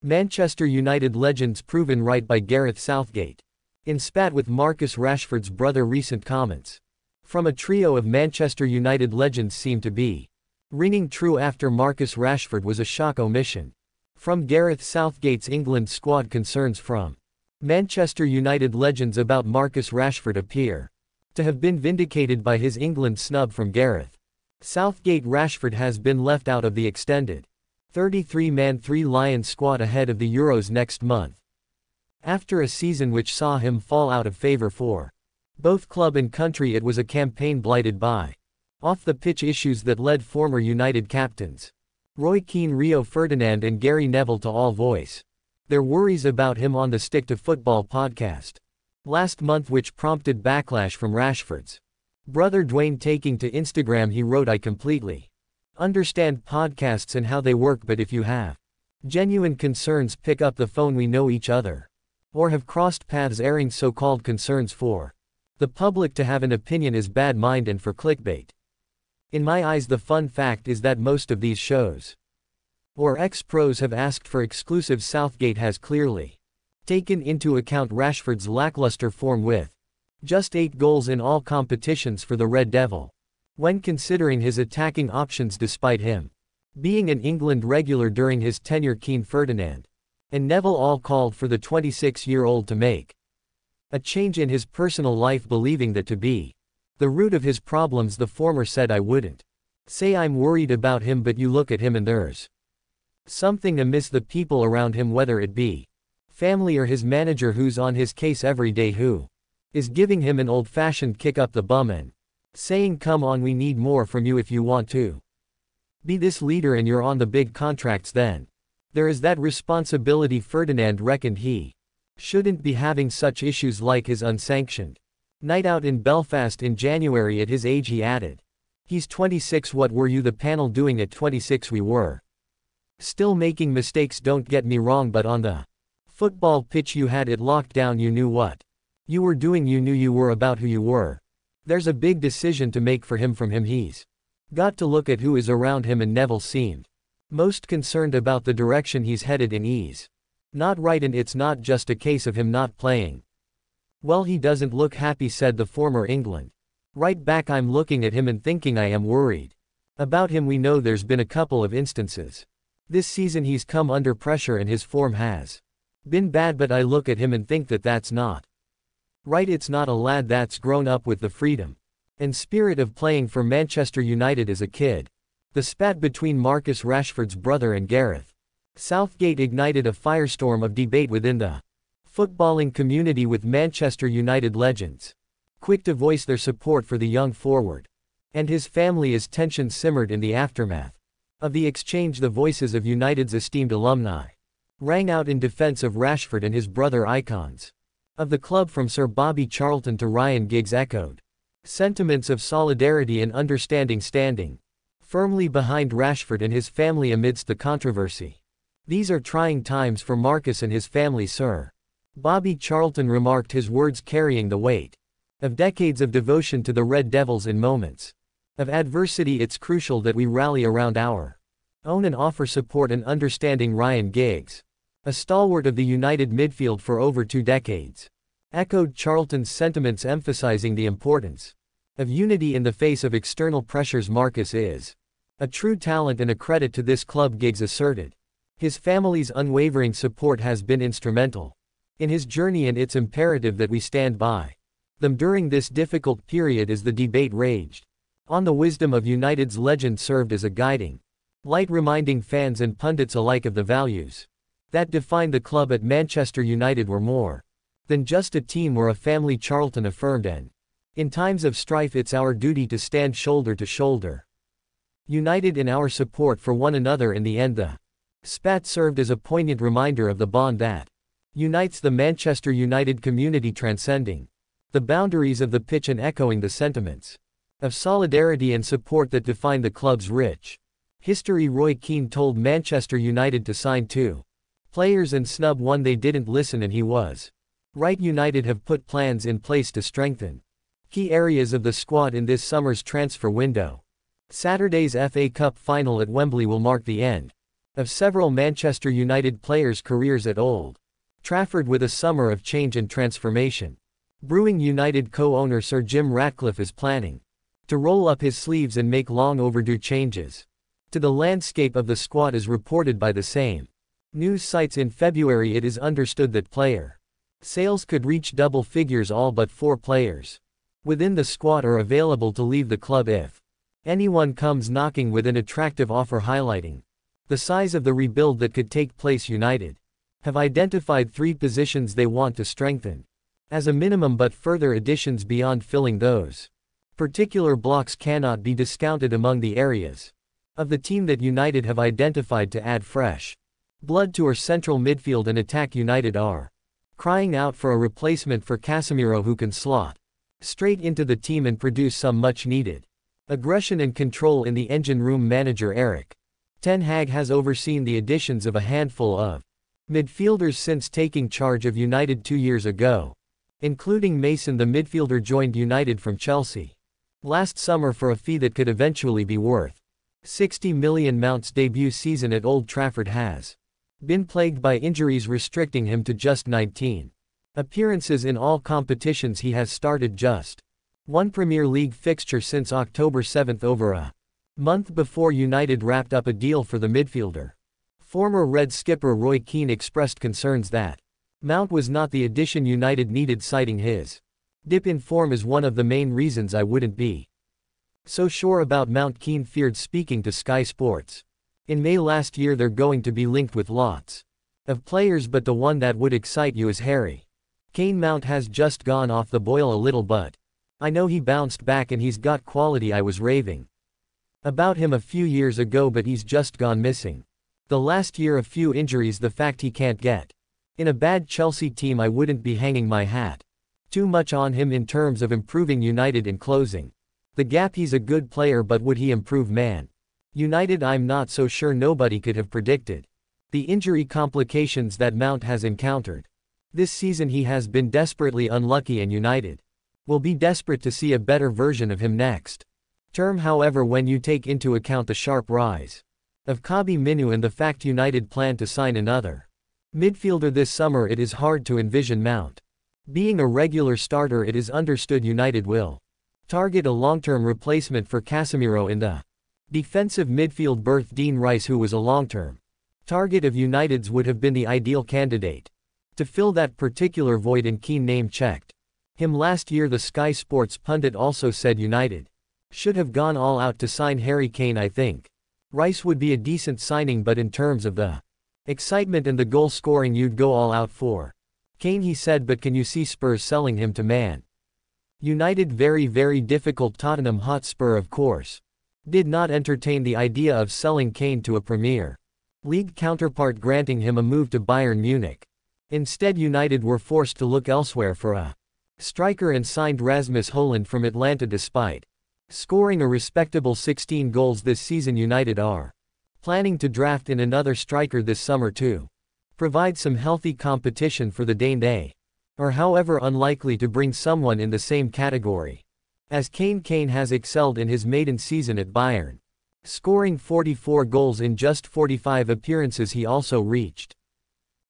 Manchester United legends proven right by Gareth Southgate. In spat with Marcus Rashford's brother. Recent comments from a trio of Manchester United legends seem to be ringing true after Marcus Rashford was a shock omission from Gareth Southgate's England squad. Concerns from Manchester United legends about Marcus Rashford appear to have been vindicated by his England snub from Gareth Southgate. Rashford has been left out of the extended 33-man Three Lions squad ahead of the Euros next month, after a season which saw him fall out of favour for both club and country. It was a campaign blighted by off-the-pitch issues that led former United captains Roy Keane, Rio Ferdinand and Gary Neville to all voice their worries about him on the Stick to Football podcast last month, which prompted backlash from Rashford's brother Dwayne. Taking to Instagram, he wrote, "I completely understand podcasts and how they work, but if you have genuine concerns, pick up the phone. We know each other or have crossed paths. Airing so-called concerns for the public to have an opinion is bad mind and for clickbait. In my eyes, the fun fact is that most of these shows or ex-pros have asked for exclusive. Southgate has clearly taken into account Rashford's lackluster form with just 8 goals in all competitions for the Red Devil when considering his attacking options, despite him being an England regular during his tenure. Keane, Ferdinand and Neville all called for the 26-year-old to make a change in his personal life, believing that to be the root of his problems. The former said, "I wouldn't say I'm worried about him, but you look at him and there's something amiss. The people around him, whether it be family or his manager who's on his case every day, who is giving him an old-fashioned kick up the bum and saying, 'Come on, we need more from you if you want to be this leader and you're on the big contracts, then there is that responsibility.' Ferdinand reckoned he shouldn't be having such issues like his unsanctioned night out in Belfast in January. At his age, he added, he's 26. What were you, the panel, doing at 26? We were still making mistakes, don't get me wrong, but on the football pitch you had it locked down. You knew what you were doing, you knew you were about who you were. There's a big decision to make for him. From him, he's got to look at who is around him, and Neville seemed most concerned about the direction he's headed in. He's not right, and it's not just a case of him not playing well. He doesn't look happy," said the former England right back. "I'm looking at him and thinking I am worried about him. We know there's been a couple of instances this season he's come under pressure and his form has been bad, but I look at him and think that that's not right. It's not a lad that's grown up with the freedom and spirit of playing for Manchester United as a kid." The spat between Marcus Rashford's brother and Gareth Southgate ignited a firestorm of debate within the footballing community, with Manchester United legends quick to voice their support for the young forward and his family as tension simmered in the aftermath of the exchange. The voices of United's esteemed alumni rang out in defense of Rashford and his brother. Icons of the club, from Sir Bobby Charlton to Ryan Giggs, echoed sentiments of solidarity and understanding, standing firmly behind Rashford and his family amidst the controversy. "These are trying times for Marcus and his family," Sir Bobby Charlton remarked, his words carrying the weight of decades of devotion to the Red Devils. "In moments of adversity, it's crucial that we rally around our own and offer support and understanding." Ryan Giggs, a stalwart of the United midfield for over 2 decades, echoed Charlton's sentiments, emphasizing the importance of unity in the face of external pressures. "Marcus is a true talent and a credit to this club," Giggs asserted. "His family's unwavering support has been instrumental in his journey, and it's imperative that we stand by them during this difficult period." As the debate raged on, the wisdom of United's legend served as a guiding light, reminding fans and pundits alike of the values that defined the club. At Manchester United, were more than just a team, we're a family, Charlton affirmed, and in times of strife it's our duty to stand shoulder to shoulder united in our support for one another. In the end, the spat served as a poignant reminder of the bond that unites the Manchester United community, transcending the boundaries of the pitch and echoing the sentiments of solidarity and support that define the club's rich history. Roy Keane told Manchester United to sign 2 players and snub 1. They didn't listen, and he was right. United have put plans in place to strengthen key areas of the squad in this summer's transfer window. Saturday's FA Cup final at Wembley will mark the end of several Manchester United players' careers at Old Trafford with a summer of change and transformation. Brewing United co-owner Sir Jim Ratcliffe is planning to roll up his sleeves and make long overdue changes to the landscape of the squad, as reported by the same news sites. In February it is understood that player sales could reach double figures. All but 4 players within the squad are available to leave the club if anyone comes knocking with an attractive offer, highlighting the size of the rebuild that could take place. United have identified 3 positions they want to strengthen as a minimum, but further additions beyond filling those particular blocks cannot be discounted. Among the areas of the team that United have identified to add fresh blood to our central midfield and attack, United are crying out for a replacement for Casemiro who can slot straight into the team and produce some much-needed aggression and control in the engine room. Manager Erik ten Hag has overseen the additions of a handful of midfielders since taking charge of United 2 years ago, including Mason. The midfielder joined United from Chelsea last summer for a fee that could eventually be worth 60 million. Mount's debut season at Old Trafford has been plagued by injuries, restricting him to just 19 appearances in all competitions. He has started just one Premier League fixture since October 7, over a month before United wrapped up a deal for the midfielder. Former Red skipper Roy Keane expressed concerns that Mount was not the addition United needed, citing his dip in form as one of the main reasons. I wouldn't be so sure about Mount, Keane feared, speaking to Sky Sports. In May last year they're going to be linked with lots of players, but the one that would excite you is Harry Kane. Mount has just gone off the boil a little, but I know he bounced back and he's got quality. I was raving about him a few years ago, but he's just gone missing the last year. A few injuries, the fact he can't get in a bad Chelsea team. I wouldn't be hanging my hat too much on him in terms of improving United in closing the gap. He's a good player, but would he improve Man United? I'm not so sure. Nobody could have predicted the injury complications that Mount has encountered this season. He has been desperately unlucky, and United will be desperate to see a better version of him next term. However, when you take into account the sharp rise of Kobbie Mainoo and the fact United plan to sign another midfielder this summer, it is hard to envision Mount being a regular starter. It is understood United will target a long-term replacement for Casemiro in the defensive midfield berth. Dean Rice, who was a long-term target of United's, would have been the ideal candidate to fill that particular void, and Keane name-checked him last year. The Sky Sports pundit also said United should have gone all out to sign Harry Kane. I think Rice would be a decent signing, but in terms of the excitement and the goal scoring, you'd go all out for Kane, he said. But can you see Spurs selling him to Man United? Very, very difficult. Tottenham Hotspur, of course, did not entertain the idea of selling Kane to a Premier League counterpart, granting him a move to Bayern Munich. Instead, United were forced to look elsewhere for a striker and signed Rasmus Højlund from Atlanta. Despite scoring a respectable 16 goals this season, United are planning to draft in another striker this summer to provide some healthy competition for the Dane. They are, however, unlikely to bring someone in the same category as Kane. Kane has excelled in his maiden season at Bayern, scoring 44 goals in just 45 appearances. He also reached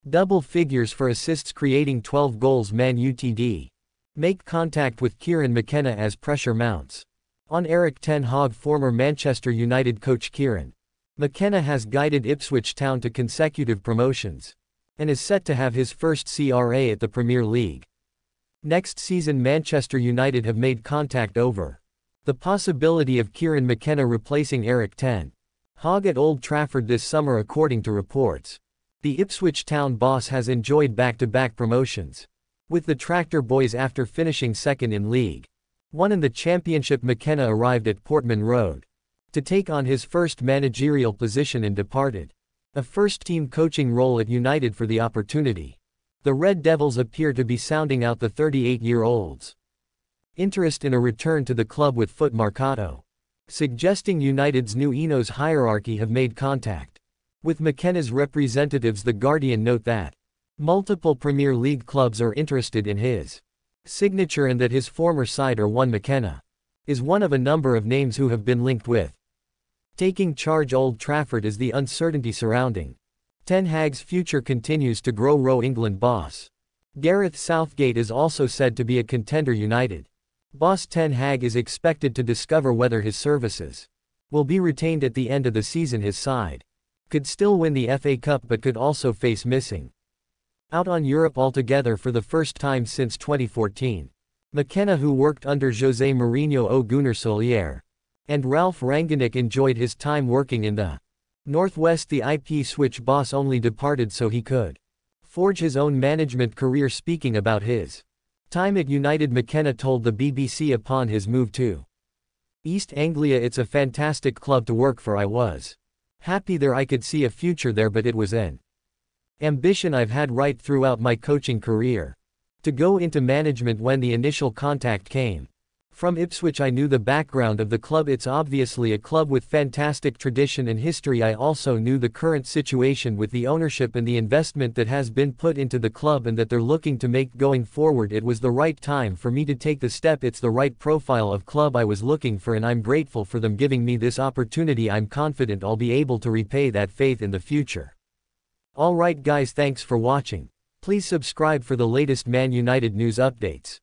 double figures for assists, creating 12 goals. Man Utd make contact with Kieran McKenna as pressure mounts on Erik ten Hag. Former Manchester United coach Kieran McKenna has guided Ipswich Town to consecutive promotions and is set to have his first CRA at the Premier League next season. Manchester United have made contact over the possibility of Kieran McKenna replacing Erik ten Hag at Old Trafford this summer, according to reports. The Ipswich Town boss has enjoyed back-to-back promotions with the Tractor Boys after finishing second in League One in the Championship. McKenna arrived at Portman Road to take on his first managerial position and departed a first-team coaching role at United for the opportunity. The Red Devils appear to be sounding out the 38-year-old's interest in a return to the club, with Foot Mercato suggesting United's new Enos hierarchy have made contact with McKenna's representatives. The Guardian note that multiple Premier League clubs are interested in his signature and that his former side are one. McKenna is one of a number of names who have been linked with Taking charge Old Trafford is the uncertainty surrounding Ten Hag's future continues to grow. England boss Gareth Southgate is also said to be a contender. United boss Ten Hag is expected to discover whether his services will be retained at the end of the season. His side could still win the FA Cup but could also face missing out on Europe altogether for the first time since 2014. McKenna, who worked under José Mourinho or Gunnar Solskjaer and Ralf Rangnick, enjoyed his time working in the Northwest. The Ipswich boss only departed so he could forge his own management career. Speaking about his time at United, McKenna told the BBC upon his move to East Anglia, "It's a fantastic club to work for. I was happy there. I could see a future there, but it was an ambition I've had right throughout my coaching career to go into management. When the initial contact came from Ipswich, I knew the background of the club. It's obviously a club with fantastic tradition and history. I also knew the current situation with the ownership and the investment that has been put into the club and that they're looking to make going forward. It was the right time for me to take the step. It's the right profile of club I was looking for, and I'm grateful for them giving me this opportunity. I'm confident I'll be able to repay that faith in the future." Alright guys, thanks for watching. Please subscribe for the latest Man United news updates.